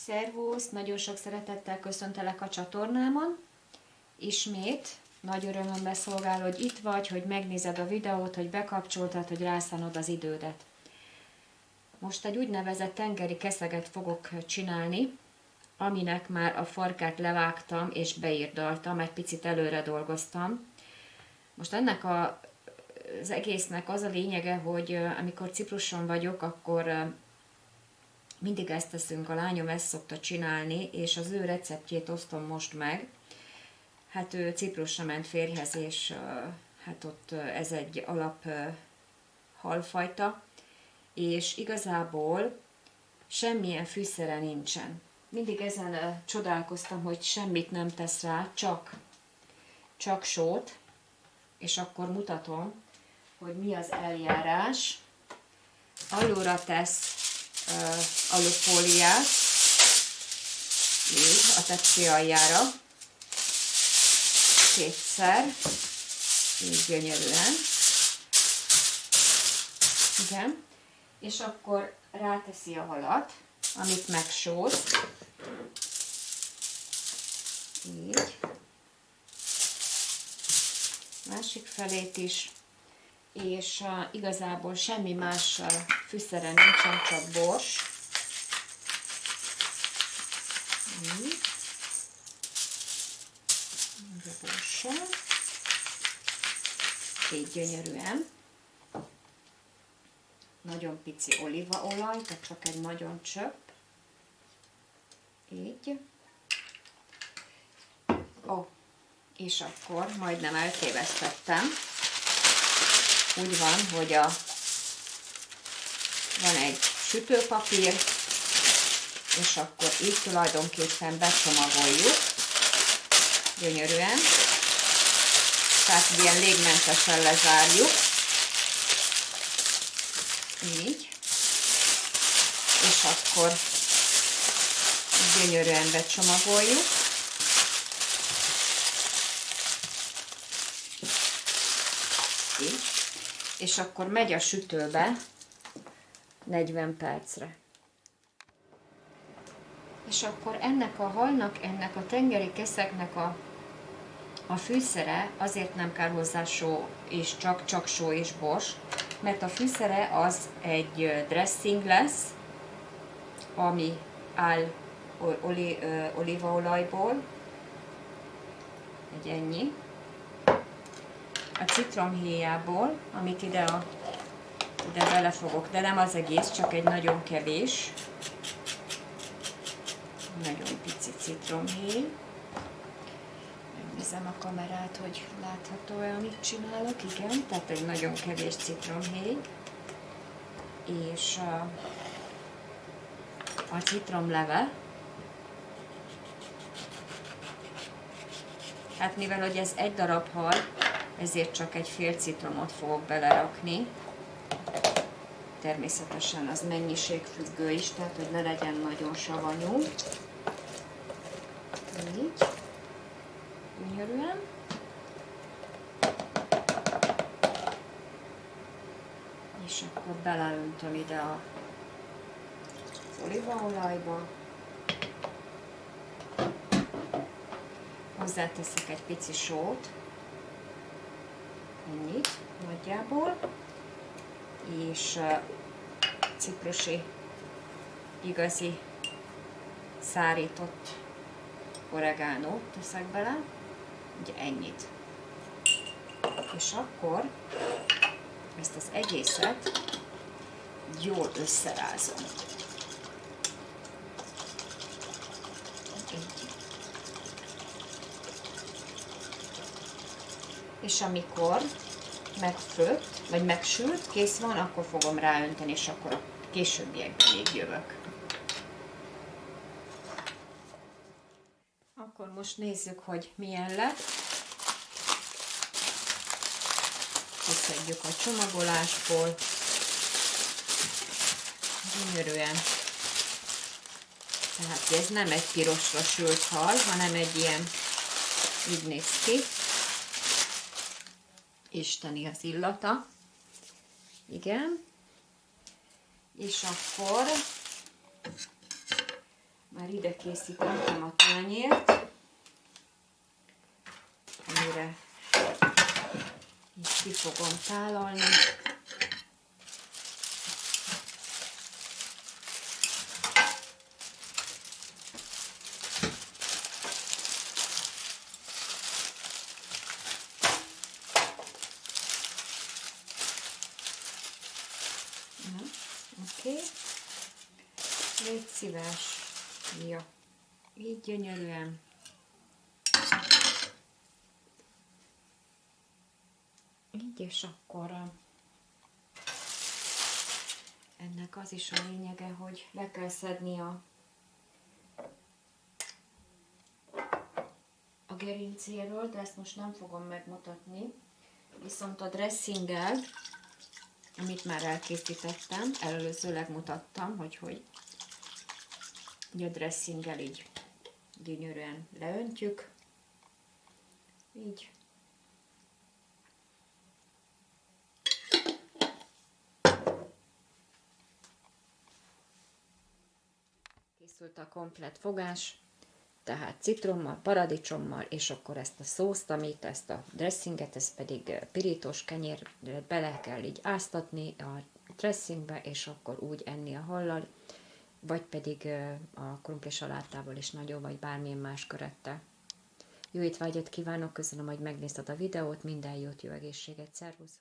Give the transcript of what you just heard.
Szervusz! Nagyon sok szeretettel köszöntelek a csatornámon. Ismét nagy örömömre szolgál, hogy itt vagy, hogy megnézed a videót, hogy bekapcsoltad, hogy rászánod az idődet. Most egy úgynevezett tengeri keszeget fogok csinálni, aminek már a farkát levágtam és beírdaltam, egy picit előre dolgoztam. Most ennek az egésznek az a lényege, hogy amikor Cipruson vagyok, akkor mindig ezt teszünk, a lányom ezt szokta csinálni, és az ő receptjét osztom most meg. Hát ő Ciprusra ment férjhez, és hát ott ez egy alap halfajta, és igazából semmilyen fűszere nincsen. Mindig ezen csodálkoztam, hogy semmit nem tesz rá, csak sót, és akkor mutatom, hogy mi az eljárás. Alulra tesz alufóliát, így a tepsi aljára, kétszer, így gyönyörűen, igen, és akkor ráteszi a halat, amit megsóz, így, másik felét is, és igazából semmi más fűszere nincsen, csak bors. Így. A borssal. Így gyönyörűen. Nagyon pici olívaolaj, tehát csak egy nagyon csöpp. Így. Ó, és akkor majdnem eltévesztettem. Úgy van, hogy van egy sütőpapír, és akkor így tulajdonképpen becsomagoljuk, gyönyörűen, tehát ilyen légmentesen lezárjuk, így, és akkor gyönyörűen becsomagoljuk. Így. És akkor megy a sütőbe 40 percre. És akkor ennek a halnak, ennek a tengeri keszeknek a fűszere, azért nem kell hozzá só, és csak só és bors, mert a fűszere az egy dressing lesz, ami áll olívaolajból, egy ennyi, a citromhéjából, amit ide belefogok, de nem az egész, csak egy nagyon kevés, nagyon pici citromhéj. Megnézem a kamerát, hogy látható-e, amit csinálok, igen, tehát egy nagyon kevés citromhéj, és a citromleve. Hát mivel hogy ez egy darab hal, ezért csak egy fél citromot fogok belerakni. Természetesen az mennyiségfüggő is, tehát hogy ne legyen nagyon savanyú. Így. Gyönyörűen. És akkor beleöntöm ide az olívaolajba. Hozzáteszek egy pici sót. Ennyit nagyjából, és ciprusi igazi szárított oregánót teszek bele, ugye ennyit. És akkor ezt az egészet jól összerázom. Így. És amikor megfőtt, vagy megsült, kész van, akkor fogom ráönteni, és akkor a későbbiekben még jövök. Akkor most nézzük, hogy milyen lett. Kiszedjük a csomagolásból. Gyönyörűen. Tehát ez nem egy pirosra sült hal, hanem egy ilyen, így néz ki. Isteni az illata. Igen. És akkor már ide készítettem a tányért, amire így ki fogom tálalni. Oké. Légy szíves. Jó. Így gyönyörűen. Így, és akkor ennek az is a lényege, hogy le kell szedni a gerincéről, de ezt most nem fogom megmutatni. Viszont a dressinggel, amit már elkészítettem, előzőleg mutattam, hogy a dressinggel így gyönyörűen leöntjük. Így. Készült a komplett fogás, tehát citrommal, paradicsommal, és akkor ezt a szószt, ezt a dressinget, ez pedig pirítós kenyérre bele kell így áztatni a dressingbe, és akkor úgy enni a hallal, vagy pedig a krumpli salátával is nagyon, vagy bármilyen más körettel. Jó étvágyat kívánok, köszönöm, hogy megnézted a videót, minden jót, jó egészséget, szervusz!